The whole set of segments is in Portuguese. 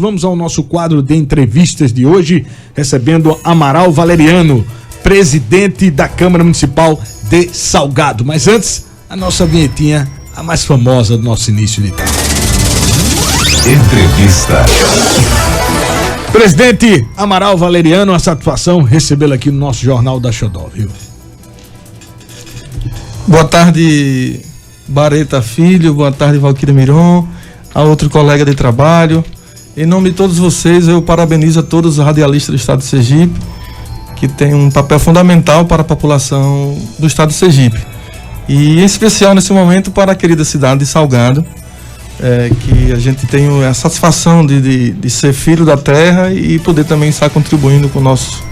Vamos ao nosso quadro de entrevistas de hoje, recebendo Amaral Valeriano, presidente da Câmara Municipal de Salgado. Mas antes, a nossa vinhetinha, a mais famosa do nosso início de tarde. Entrevista. Presidente Amaral Valeriano, uma satisfação recebê-lo aqui no nosso Jornal da Xodó, viu? Boa tarde, Bareta Filho, boa tarde, Valquíria Miron, a outro colega de trabalho. Em nome de todos vocês, eu parabenizo a todos os radialistas do estado de Sergipe, que tem um papel fundamental para a população do estado de Sergipe. E em especial nesse momento para a querida cidade de Salgado, que a gente tem a satisfação de ser filho da terra e poder também estar contribuindo com nossos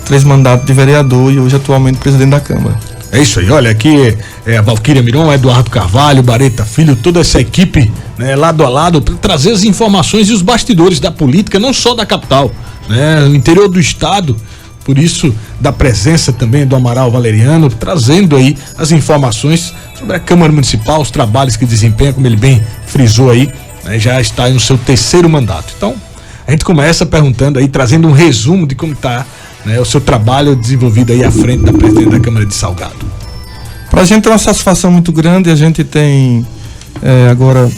3 mandatos de vereador e hoje atualmente presidente da Câmara. É isso aí, olha, aqui é a Valquíria Miron, Eduardo Carvalho, Bareta Filho, toda essa equipe, né, lado a lado, para trazer as informações e os bastidores da política, não só da capital, né, no interior do estado, por isso da presença também do Amaral Valeriano, trazendo aí as informações sobre a Câmara Municipal, os trabalhos que desempenha, como ele bem frisou aí, né, já está aí no seu 3º mandato. Então, a gente começa perguntando aí, trazendo um resumo de como está, né, o seu trabalho desenvolvido aí à frente da presidente da Câmara de Salgado. Para a gente é uma satisfação muito grande, a gente tem agora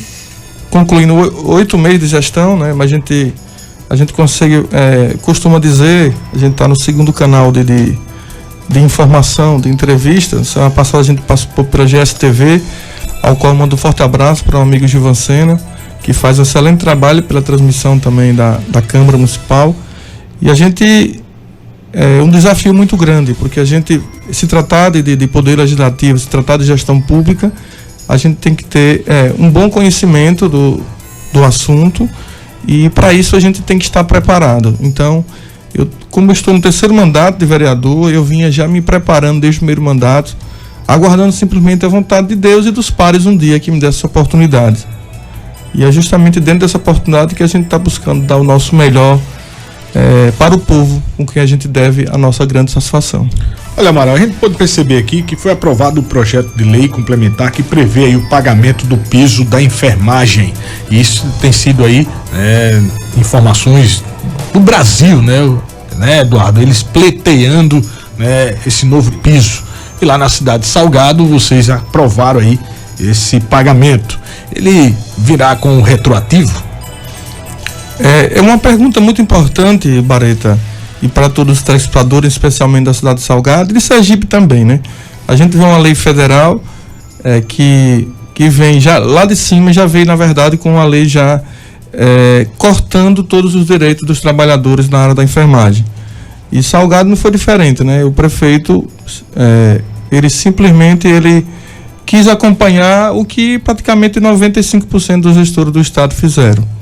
concluindo 8 meses de gestão, né, mas a gente consegue, costuma dizer, a gente está no 2º canal de informação, de entrevista. Semana passada a gente passou pela GSTV, ao qual eu mando um forte abraço para o amigo Gilvan Sena, que faz um excelente trabalho pela transmissão também da Câmara Municipal. E a gente um desafio muito grande, porque a gente, se tratar de poder legislativo, se tratar de gestão pública, a gente tem que ter um bom conhecimento do assunto, e para isso a gente tem que estar preparado. Então, como eu estou no 3º mandato de vereador, eu vinha já me preparando desde o 1º mandato, aguardando simplesmente a vontade de Deus e dos pares um dia que me desse essa oportunidade. E é justamente dentro dessa oportunidade que a gente está buscando dar o nosso melhor para o povo, com quem a gente deve a nossa grande satisfação. Olha, Amaral, a gente pode perceber aqui que foi aprovado o projeto de lei complementar que prevê aí o pagamento do piso da enfermagem. E isso tem sido aí informações do Brasil, né, Eduardo? Eles pleiteando, né, esse novo piso. E lá na cidade de Salgado, vocês aprovaram aí esse pagamento. Ele virá com retroativo? É uma pergunta muito importante, Bareta, e para todos os telespectadores, especialmente da cidade de Salgado e de Sergipe também, né? A gente vê uma lei federal que vem já lá de cima, já veio na verdade com uma lei já cortando todos os direitos dos trabalhadores na área da enfermagem. E Salgado não foi diferente, né? O prefeito, ele simplesmente quis acompanhar o que praticamente 95% dos gestores do estado fizeram.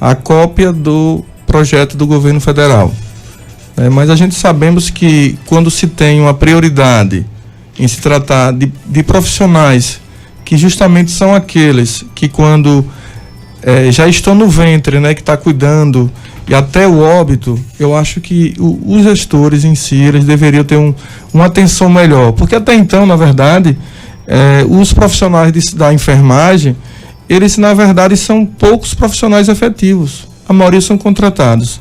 A cópia do projeto do governo federal. Mas a gente sabemos que quando se tem uma prioridade em se tratar de profissionais que justamente são aqueles que quando já estão no ventre, né, que está cuidando e até o óbito, eu acho que os gestores em si, eles deveriam ter uma atenção melhor, porque até então, na verdade, os profissionais da enfermagem, eles na verdade são poucos profissionais efetivos, a maioria são contratados.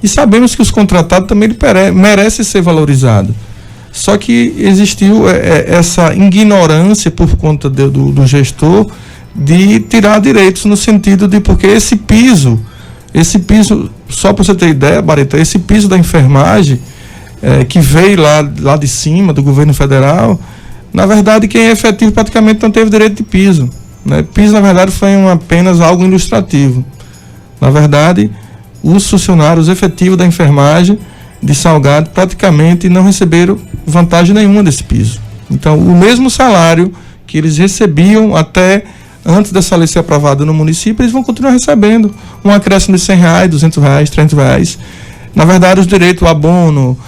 E sabemos que os contratados também merecem ser valorizados. Só que existiu essa ignorância por conta do gestor de tirar direitos no sentido de, porque esse piso, só para você ter ideia, Bareta, esse piso da enfermagem, que veio lá de cima do governo federal, na verdade quem é efetivo praticamente não teve direito de piso. Né? Piso, na verdade, foi apenas algo ilustrativo. Na verdade, os funcionários efetivos da enfermagem de Salgado praticamente não receberam vantagem nenhuma desse piso. Então, o mesmo salário que eles recebiam até antes dessa lei ser aprovada no município, eles vão continuar recebendo um acréscimo de R$100, R$200, R$300. Na verdade, os direitos, abono,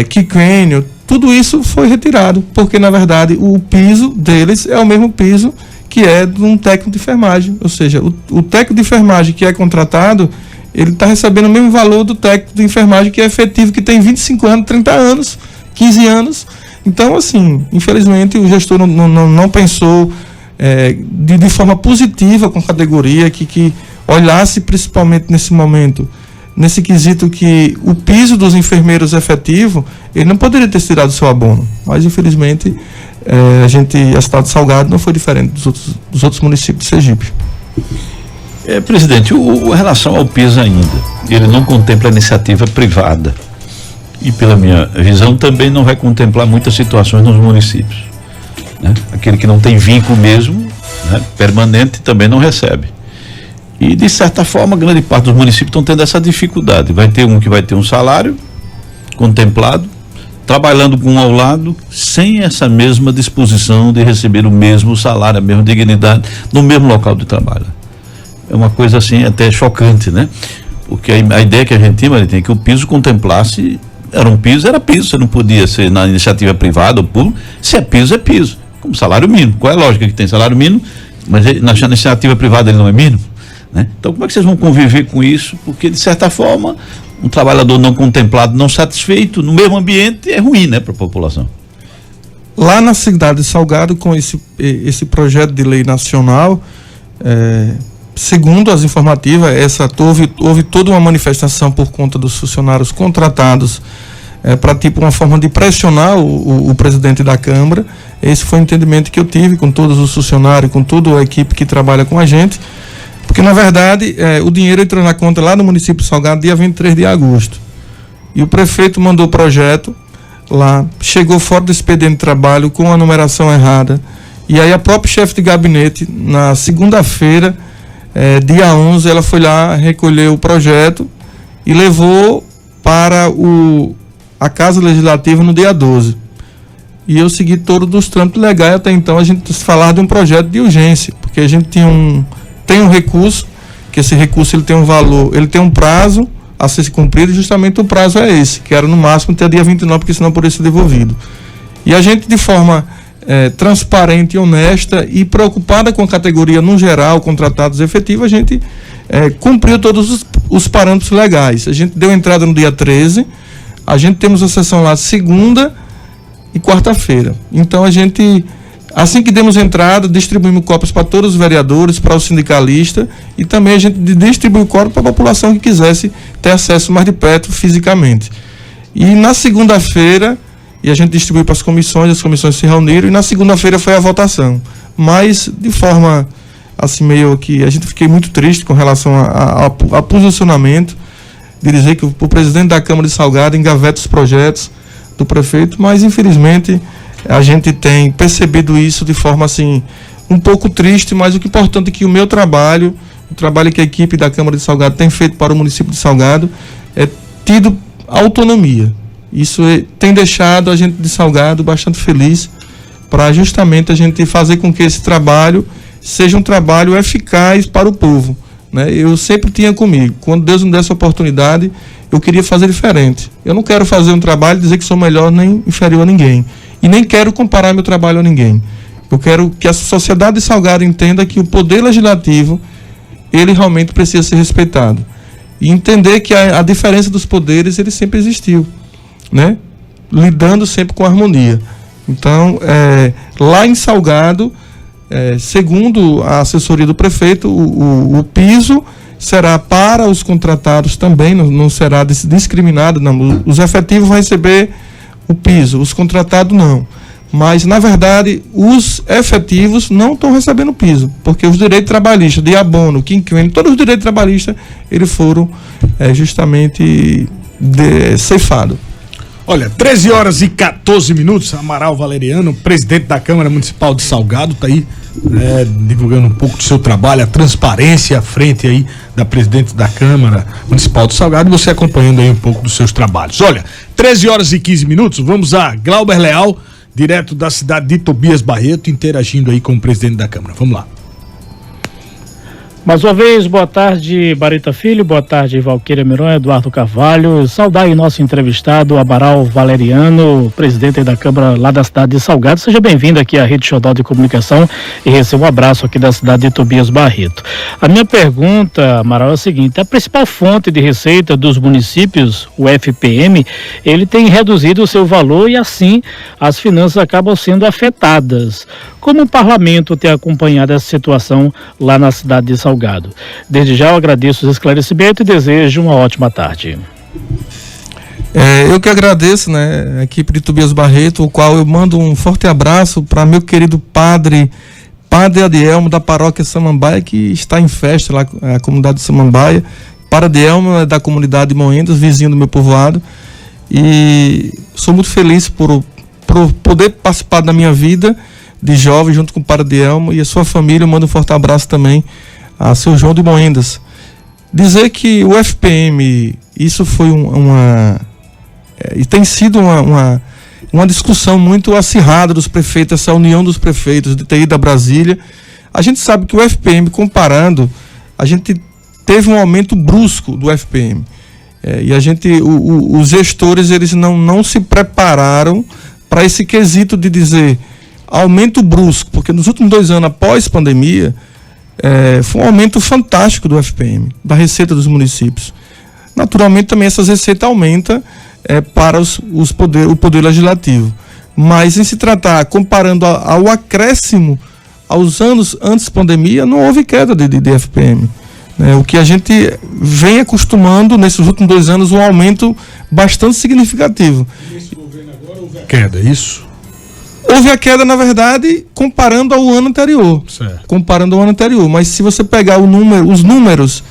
quinquênio, tudo isso foi retirado, porque, na verdade, o piso deles é o mesmo piso que é de um técnico de enfermagem. Ou seja, o técnico de enfermagem que é contratado, ele está recebendo o mesmo valor do técnico de enfermagem que é efetivo, que tem 25 anos, 30 anos, 15 anos. Então, assim, infelizmente, o gestor não pensou de forma positiva com a categoria, que olhasse principalmente nesse momento, nesse quesito que o piso dos enfermeiros efetivo, ele não poderia ter tirado o seu abono, mas infelizmente a cidade de Salgado não foi diferente dos outros municípios de Sergipe. Presidente, em relação ao piso ainda, ele não contempla a iniciativa privada e, pela minha visão, também não vai contemplar muitas situações nos municípios, né? Aquele que não tem vínculo mesmo, né, permanente, também não recebe. E, de certa forma, grande parte dos municípios estão tendo essa dificuldade. Vai ter um que vai ter um salário contemplado, trabalhando com um ao lado, sem essa mesma disposição de receber o mesmo salário, a mesma dignidade, no mesmo local de trabalho. É uma coisa assim até chocante, né? Porque a ideia que a gente tinha, é que o piso contemplasse, era piso, você não podia ser na iniciativa privada ou pública. Se é piso, como salário mínimo. Qual é a lógica que tem salário mínimo, mas na iniciativa privada ele não é mínimo? Né? Então, como é que vocês vão conviver com isso? Porque, de certa forma, um trabalhador não contemplado, não satisfeito, no mesmo ambiente, é ruim, né, para a população. Lá na cidade de Salgado, com esse projeto de lei nacional, segundo as informativas, houve toda uma manifestação por conta dos funcionários contratados para uma forma de pressionar o presidente da Câmara. Esse foi o entendimento que eu tive com todos os funcionários, com toda a equipe que trabalha com a gente. Porque, na verdade, o dinheiro entrou na conta lá no município de Salgado dia 23 de agosto. E o prefeito mandou o projeto lá, chegou fora do expediente de trabalho com a numeração errada. E aí a própria chefe de gabinete, na segunda-feira, dia 11, ela foi lá recolher o projeto e levou para a Casa Legislativa no dia 12. E eu segui todos os trâmites legais. Até então a gente falava de um projeto de urgência, porque a gente tem um recurso, que esse recurso ele tem um valor, ele tem um prazo a ser cumprido, e justamente o prazo é esse, que era no máximo até dia 29, porque senão poderia ser devolvido. E a gente, de forma transparente e honesta e preocupada com a categoria no geral, contratados efetivos, a gente cumpriu todos os parâmetros legais. A gente deu entrada no dia 13, a gente temos a sessão lá segunda e quarta-feira. Então a gente, assim que demos entrada, distribuímos cópias para todos os vereadores, para o sindicalista, e também a gente distribuiu cópias para a população que quisesse ter acesso mais de perto fisicamente. E na segunda-feira, e a gente distribuiu para as comissões se reuniram, e na segunda-feira foi a votação. Mas de forma assim meio que a gente fiquei muito triste com relação a posicionamento de dizer que o presidente da Câmara de Salgado engaveta os projetos do prefeito, mas infelizmente a gente tem percebido isso de forma assim um pouco triste, mas o que é importante é que o meu trabalho, o trabalho que a equipe da Câmara de Salgado tem feito para o município de Salgado, é tido autonomia. Isso tem deixado a gente de Salgado bastante feliz, para justamente a gente fazer com que esse trabalho seja um trabalho eficaz para o povo, né? Eu sempre tinha comigo, quando Deus me desse a oportunidade, eu queria fazer diferente. Eu não quero fazer um trabalho e dizer que sou melhor nem inferior a ninguém, e nem quero comparar meu trabalho a ninguém. Eu quero que a sociedade de Salgado entenda que o poder legislativo, ele realmente precisa ser respeitado, e entender que a diferença dos poderes, ele sempre existiu, né? Lidando sempre com harmonia. Então, lá em Salgado, segundo a assessoria do prefeito, o piso será para os contratados também, não será discriminado, não. Os efetivos vão receber o piso, os contratados não. Mas, na verdade, os efetivos não estão recebendo piso, porque os direitos trabalhistas, de abono, quinquênio, todos os direitos trabalhistas, eles foram justamente ceifados. Olha, 13 horas e 14 minutos, Amaral Valeriano, presidente da Câmara Municipal de Salgado, está aí divulgando um pouco do seu trabalho, a transparência à frente aí da presidente da Câmara Municipal de Salgado, e você acompanhando aí um pouco dos seus trabalhos. Olha, 13 horas e 15 minutos, vamos a Glauber Leal, direto da cidade de Tobias Barreto, interagindo aí com o presidente da Câmara. Vamos lá. Mais uma vez, boa tarde, Bareta Filho, boa tarde, Valquíria Miron, Eduardo Carvalho. Saudar aí nosso entrevistado, Amaral Valeriano, presidente da Câmara lá da cidade de Salgado. Seja bem-vindo aqui à Rede Xodó de Comunicação e receba um abraço aqui da cidade de Tobias Barreto. A minha pergunta, Amaral, é a seguinte: a principal fonte de receita dos municípios, o FPM, ele tem reduzido o seu valor e assim as finanças acabam sendo afetadas. Como o parlamento tem acompanhado essa situação lá na cidade de Salgado? Salgado. Desde já eu agradeço os esclarecimentos e desejo uma ótima tarde. Eu que agradeço, né, a equipe de Tobias Barreto, o qual eu mando um forte abraço para meu querido Padre Adelmo, da paróquia Samambaia, que está em festa lá, a comunidade de Samambaia. Padre Adelmo é da comunidade de Moendas, vizinho do meu povoado, e sou muito feliz por poder participar da minha vida de jovem junto com o Padre Adelmo e a sua família. Eu mando um forte abraço também a seu João de Moendas. Dizer que o FPM, isso foi e tem sido uma discussão muito acirrada dos prefeitos, essa união dos prefeitos de TI da Brasília. A gente sabe que o FPM, comparando, a gente teve um aumento brusco do FPM. E os gestores, eles não se prepararam para esse quesito de dizer aumento brusco, porque nos últimos 2 anos, após pandemia, foi um aumento fantástico do FPM, da receita dos municípios. Naturalmente, também essas receitas aumentam para o poder legislativo. Mas em se tratar, comparando ao acréscimo aos anos antes da pandemia, não houve queda de FPM. O que a gente vem acostumando nesses últimos 2 anos, um aumento bastante significativo. Nesse governo agora houve a queda, isso? Houve a queda, na verdade, comparando ao ano anterior. Certo. Comparando ao ano anterior. Mas se você pegar os números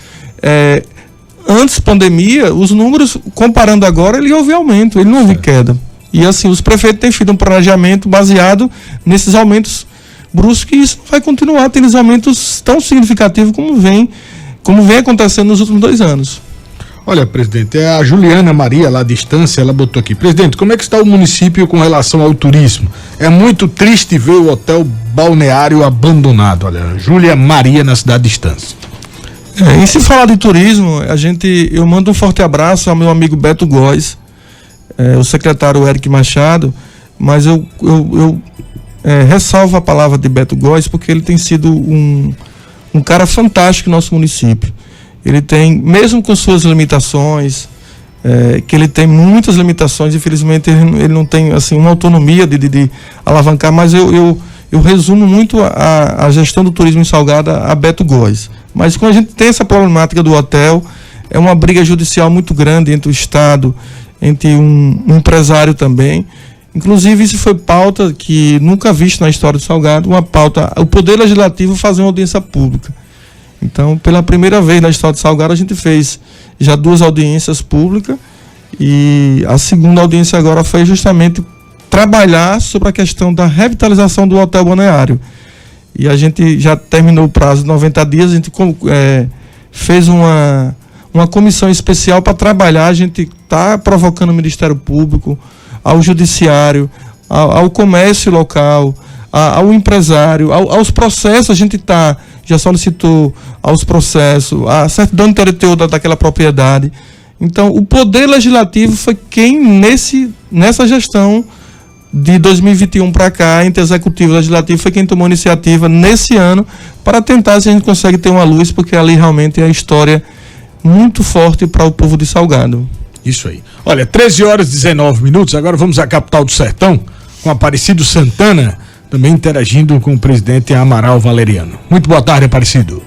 antes da pandemia, os números, comparando agora, ele houve aumento, ele não houve queda. E assim, os prefeitos têm feito um planejamento baseado nesses aumentos bruscos, e isso vai continuar tendo aumentos tão significativos como vem acontecendo nos últimos 2 anos. Olha, presidente, a Juliana Maria, lá à distância, ela botou aqui: presidente, como é que está o município com relação ao turismo? É muito triste ver o hotel balneário abandonado. Olha, Júlia Maria, na cidade de Distância. Em se falar de turismo, eu mando um forte abraço ao meu amigo Beto Góes, o secretário Eric Machado, mas eu ressalvo a palavra de Beto Góes, porque ele tem sido um cara fantástico no nosso município. Ele tem, mesmo com suas limitações, que ele tem muitas limitações, infelizmente ele não tem assim, uma autonomia de alavancar, mas eu resumo muito a gestão do turismo em Salgado a Beto Góes. Mas quando a gente tem essa problemática do hotel, é uma briga judicial muito grande entre o Estado, entre um empresário também. Inclusive, isso foi pauta que nunca vista na história do Salgado, uma pauta, o Poder Legislativo fazer uma audiência pública. Então, pela primeira vez na história do Salgado, a gente fez já 2 audiências públicas, e a segunda audiência agora foi justamente trabalhar sobre a questão da revitalização do hotel balneário. E a gente já terminou o prazo de 90 dias, a gente fez uma comissão especial para trabalhar. A gente está provocando o Ministério Público, ao Judiciário, ao comércio local, ao empresário, aos processos. A gente já solicitou aos processos, a certidão de território daquela propriedade. Então, o Poder Legislativo foi quem, nessa gestão de 2021 para cá, entre Executivo e Legislativo, foi quem tomou iniciativa nesse ano para tentar se a gente consegue ter uma luz, porque ali realmente é a história muito forte para o povo de Salgado. Isso aí. Olha, 13h19, agora vamos à capital do Sertão, com Aparecido Santana, também interagindo com o presidente Amaral Valeriano. Muito boa tarde, Aparecido.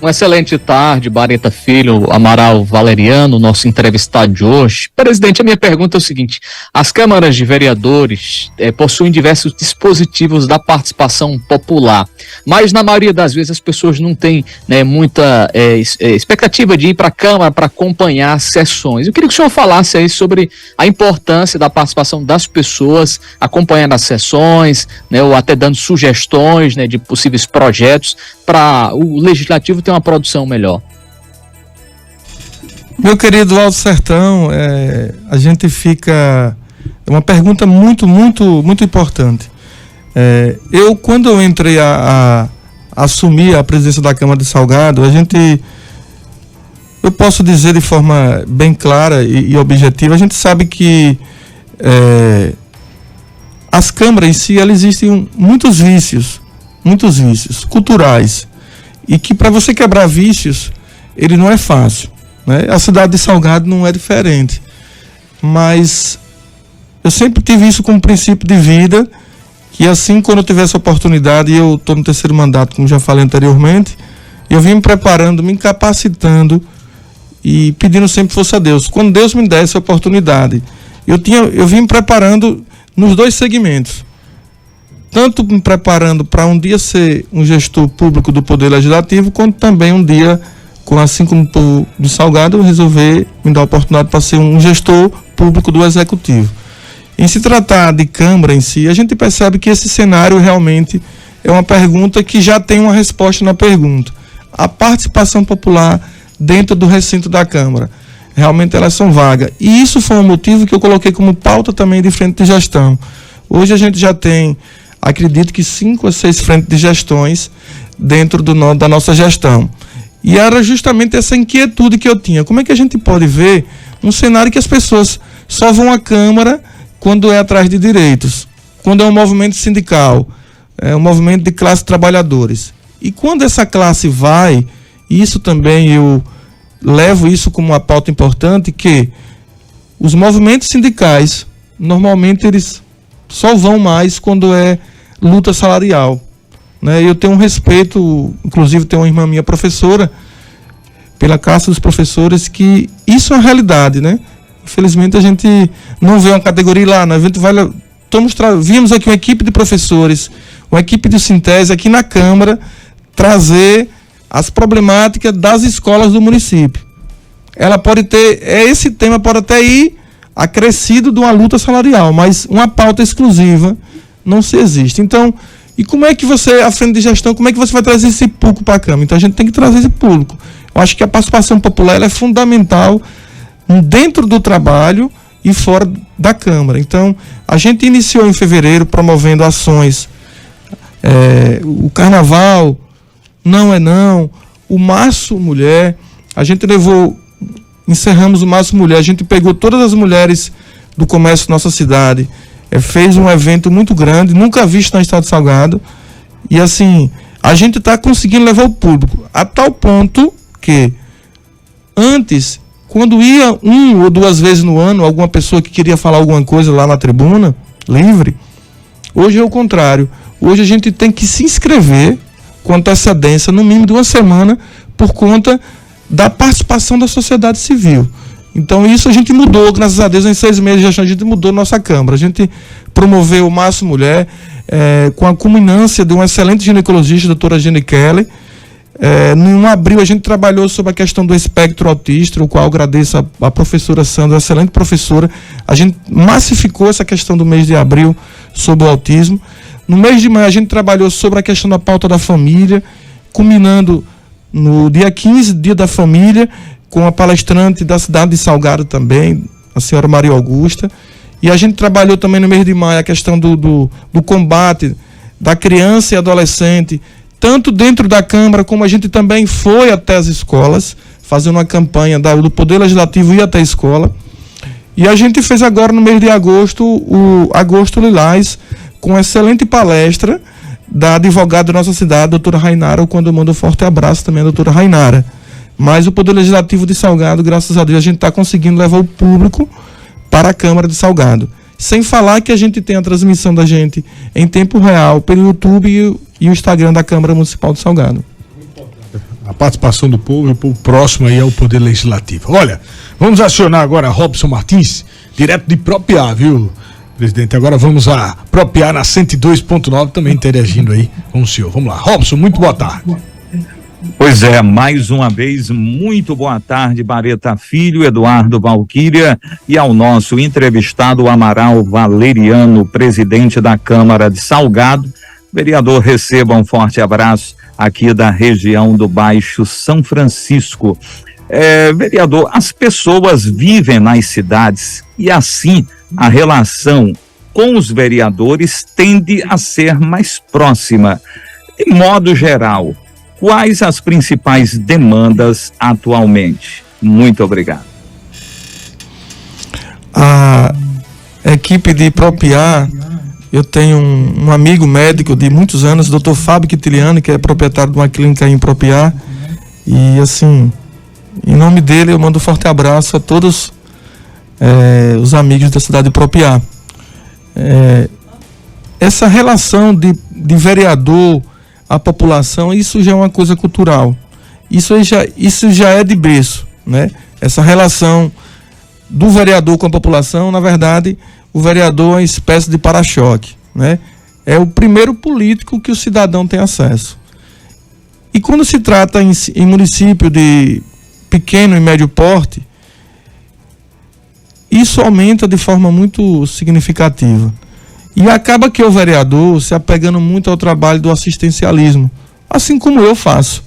Uma excelente tarde, Bareta Filho, Amaral Valeriano, nosso entrevistado de hoje. Presidente, a minha pergunta é o seguinte: as câmaras de vereadores possuem diversos dispositivos da participação popular, mas na maioria das vezes as pessoas não têm muita expectativa de ir para a Câmara para acompanhar as sessões. Eu queria que o senhor falasse aí sobre a importância da participação das pessoas acompanhando as sessões, ou até dando sugestões de possíveis projetos para o Legislativo ter uma produção melhor. Meu querido Alto Sertão, a gente fica... É uma pergunta muito, muito, muito importante. Quando eu entrei a assumir a presidência da Câmara de Salgado, eu posso dizer de forma bem clara e objetiva, a gente sabe que as câmaras em si, elas existem muitos vícios culturais, e que para você quebrar vícios, ele não é fácil, né? A cidade de Salgado não é diferente, mas eu sempre tive isso como princípio de vida, que assim, quando eu tivesse oportunidade, e eu estou no 3º mandato, como já falei anteriormente, eu vim me preparando, me capacitando e pedindo sempre força a Deus. Quando Deus me desse a oportunidade, eu vim me preparando nos dois segmentos. Tanto me preparando para um dia ser um gestor público do Poder Legislativo, quanto também um dia, assim como o povo de Salgado, resolver me dar a oportunidade para ser um gestor público do Executivo. Em se tratar de Câmara em si, a gente percebe que esse cenário realmente é uma pergunta que já tem uma resposta na pergunta. A participação popular dentro do recinto da Câmara, realmente elas são vagas. E isso foi um motivo que eu coloquei como pauta também de frente de gestão. Hoje a gente já tem, acredito que 5 a 6 frentes de gestões dentro da nossa gestão. E era justamente essa inquietude que eu tinha. Como é que a gente pode ver um cenário que as pessoas só vão à Câmara quando é atrás de direitos, quando é um movimento sindical, é um movimento de classe trabalhadores. E quando essa classe vai, isso também eu levo isso como uma pauta importante, que os movimentos sindicais, normalmente eles só vão mais quando é luta salarial, né? Eu tenho um respeito, inclusive tenho uma irmã minha professora, pela Casa dos Professores, que isso é uma realidade, né? Infelizmente a gente não vê uma categoria lá, né? A gente vimos aqui uma equipe de professores, uma equipe de Sintese aqui na Câmara, trazer as problemáticas das escolas do município. Ela pode ter, esse tema pode até ir acrescido de uma luta salarial, mas uma pauta exclusiva não se existe. Então, e como é que você, à frente de gestão, como é que você vai trazer esse público para a Câmara? Então a gente tem que trazer esse público. Eu acho que a participação popular ela é fundamental dentro do trabalho e fora da Câmara. Então, a gente iniciou em fevereiro promovendo ações, o Carnaval, Não é Não, o Março Mulher, a gente encerramos o Março Mulher, a gente pegou todas as mulheres do comércio da nossa cidade, fez um evento muito grande, nunca visto no estado de Salgado, e assim, a gente está conseguindo levar o público, a tal ponto que antes, quando ia 1 ou 2 vezes no ano, alguma pessoa que queria falar alguma coisa lá na tribuna, livre, hoje é o contrário, hoje a gente tem que se inscrever com antecedência, no mínimo de 1 semana, por conta da participação da sociedade civil. Então isso a gente mudou, graças a Deus, em 6 meses de gestão a gente mudou nossa Câmara. A gente promoveu o Março Mulher, com a culminância de uma excelente ginecologista, a doutora Jenny Kelly. Em abril a gente trabalhou sobre a questão do espectro autista, o qual agradeço a professora Sandra, excelente professora. A gente massificou essa questão do mês de abril sobre o autismo. No mês de maio a gente trabalhou sobre a questão da pauta da família, culminando no dia 15, dia da família, com a palestrante da cidade de Salgado também, a senhora Maria Augusta. E a gente trabalhou também no mês de maio a questão do combate da criança e adolescente, tanto dentro da Câmara, como a gente também foi até as escolas, fazendo uma campanha do Poder Legislativo ir até a escola. E a gente fez agora, no mês de agosto, o Agosto Lilás, com uma excelente palestra da advogada da nossa cidade, doutora Rainara, quando eu mando um forte abraço também à doutora Rainara. Mas o Poder Legislativo de Salgado, graças a Deus, a gente está conseguindo levar o público para a Câmara de Salgado. Sem falar que a gente tem a transmissão da gente em tempo real pelo YouTube e o Instagram da Câmara Municipal de Salgado. A participação do povo e o povo próximo aí ao Poder Legislativo. Olha, vamos acionar agora Robson Martins, direto de Propiá, viu, presidente? Agora vamos a Propiá na 102.9, também interagindo aí com o senhor. Vamos lá, Robson, muito boa tarde. Pois é, mais uma vez, muito boa tarde, Bareta Filho, Eduardo Valquíria, e ao nosso entrevistado Amaral Valeriano, presidente da Câmara de Salgado. Vereador, receba um forte abraço aqui da região do Baixo São Francisco. Vereador, as pessoas vivem nas cidades e assim a relação com os vereadores tende a ser mais próxima. De modo geral, quais as principais demandas atualmente? Muito obrigado. A equipe de Propiá, eu tenho um amigo médico de muitos anos, o Dr. Fábio Quitiliani, que é proprietário de uma clínica em Propiá. E assim, em nome dele eu mando um forte abraço a todos os amigos da cidade de Propiá. Essa relação de vereador a população, isso já é uma coisa cultural. Isso já é de berço, né? Essa relação do vereador com a população, na verdade, o vereador é uma espécie de para-choque, né? É o primeiro político que o cidadão tem acesso. E quando se trata em município de pequeno e médio porte, isso aumenta de forma muito significativa. E acaba que o vereador se apegando muito ao trabalho do assistencialismo, assim como eu faço.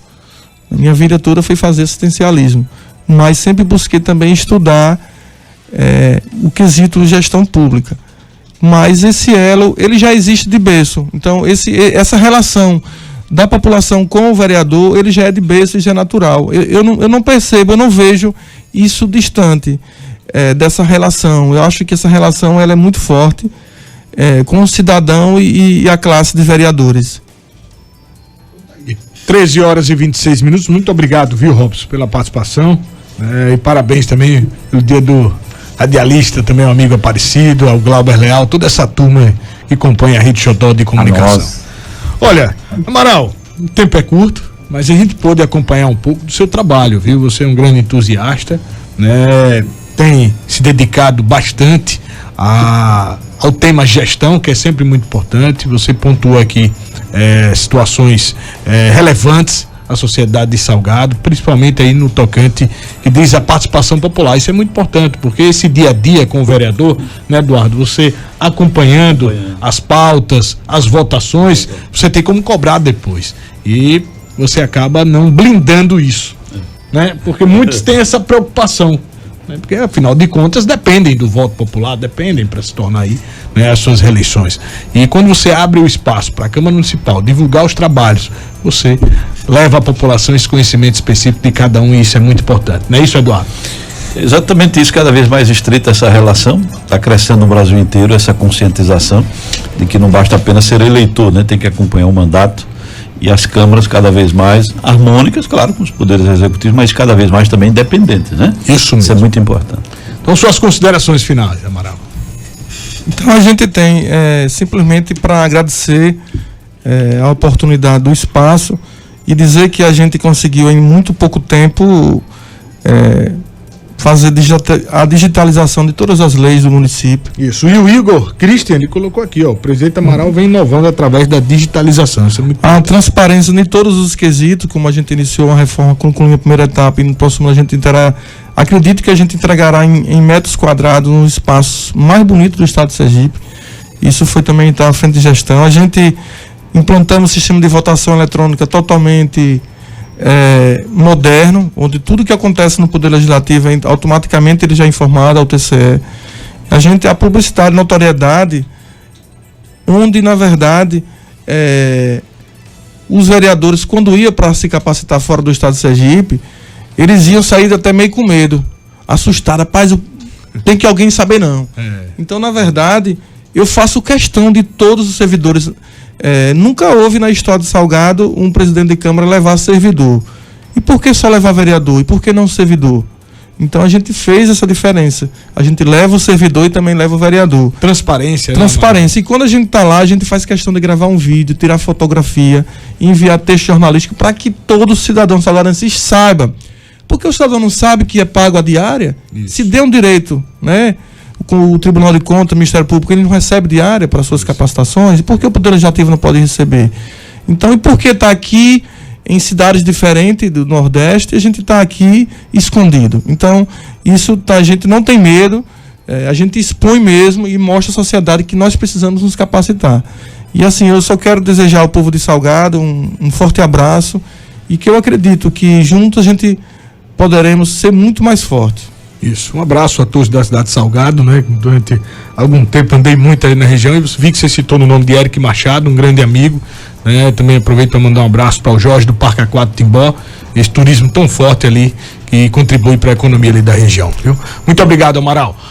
A minha vida toda foi fazer assistencialismo, mas sempre busquei também estudar o quesito gestão pública. Mas esse elo, ele já existe de berço. Então, essa relação da população com o vereador, ele já é de berço e já é natural. Eu não percebo, eu não vejo isso distante dessa relação. Eu acho que essa relação ela é muito forte com o cidadão e a classe de vereadores. 13h26. Muito obrigado, viu, Robson, pela participação. E parabéns também pelo dia do radialista, também um amigo Aparecido, ao Glauber Leal, toda essa turma que compõe a Rede Xodó de Comunicação. Olha, Amaral, o tempo é curto, mas a gente pôde acompanhar um pouco do seu trabalho, viu? Você é um grande entusiasta, né? Tem se dedicado bastante ao tema gestão, que é sempre muito importante. Você pontuou aqui situações relevantes à sociedade de Salgado, principalmente aí no tocante que diz a participação popular. Isso é muito importante, porque esse dia a dia com o vereador, né, Eduardo, você acompanhando as pautas, as votações, você tem como cobrar depois. E você acaba não blindando isso, né? Porque muitos têm essa preocupação, né? Porque afinal de contas dependem do voto popular, dependem para se tornar aí, né, as suas reeleições. E quando você abre o espaço para a Câmara Municipal divulgar os trabalhos, você leva à população esse conhecimento específico de cada um, e isso é muito importante. Não é isso, Eduardo? Exatamente isso, cada vez mais estreita essa relação, está crescendo no Brasil inteiro essa conscientização de que não basta apenas ser eleitor, né? Tem que acompanhar o mandato, e as câmaras cada vez mais harmônicas, claro, com os poderes executivos, mas cada vez mais também independentes, né? Isso mesmo. Isso é muito importante. Então, suas considerações finais, Amaral. Então a gente tem simplesmente para agradecer a oportunidade do espaço e dizer que a gente conseguiu em muito pouco tempo fazer a digitalização de todas as leis do município. Isso, e o Igor Christian, ele colocou aqui, ó, o presidente Amaral vem inovando através da digitalização. Isso é muito a transparência em todos os quesitos, como a gente iniciou uma reforma, concluindo a primeira etapa, e no próximo a gente terá, acredito que a gente entregará em metros quadrados um espaço mais bonito do estado de Sergipe. Isso foi também estar à frente de gestão. A gente implantamos um sistema de votação eletrônica totalmente moderno, onde tudo que acontece no Poder Legislativo automaticamente ele já é informado ao TCE. A publicidade, notoriedade, onde na verdade os vereadores, quando iam para se capacitar fora do estado de Sergipe, eles iam sair até meio com medo, assustados. Rapaz, tem que alguém saber não. Então, na verdade, eu faço questão de todos os servidores. Nunca houve na história de Salgado um presidente de Câmara levar servidor. E por que só levar vereador? E por que não servidor? Então a gente fez essa diferença. A gente leva o servidor e também leva o vereador. Transparência. Transparência. E quando a gente está lá, a gente faz questão de gravar um vídeo, tirar fotografia, enviar texto jornalístico para que todo cidadão salgadense saiba. Porque o cidadão não sabe que é pago a diária. Isso. Se dê um direito, né? Com o Tribunal de Contas, o Ministério Público, ele não recebe diária para suas capacitações. E por que o Poder Legislativo não pode receber? Então, e por que está aqui em cidades diferentes do Nordeste, a gente está aqui escondido? Então, isso a gente não tem medo, a gente expõe mesmo e mostra à sociedade que nós precisamos nos capacitar. E assim, eu só quero desejar ao povo de Salgado um forte abraço e que eu acredito que juntos a gente poderemos ser muito mais fortes. Isso, um abraço a todos da cidade de Salgado, né? Durante algum tempo andei muito ali na região e vi que você citou no nome de Eric Machado, um grande amigo, né? Também aproveito para mandar um abraço para o Jorge do Parque Aquático Timbó, esse turismo tão forte ali que contribui para a economia ali da região, viu? Muito obrigado, Amaral.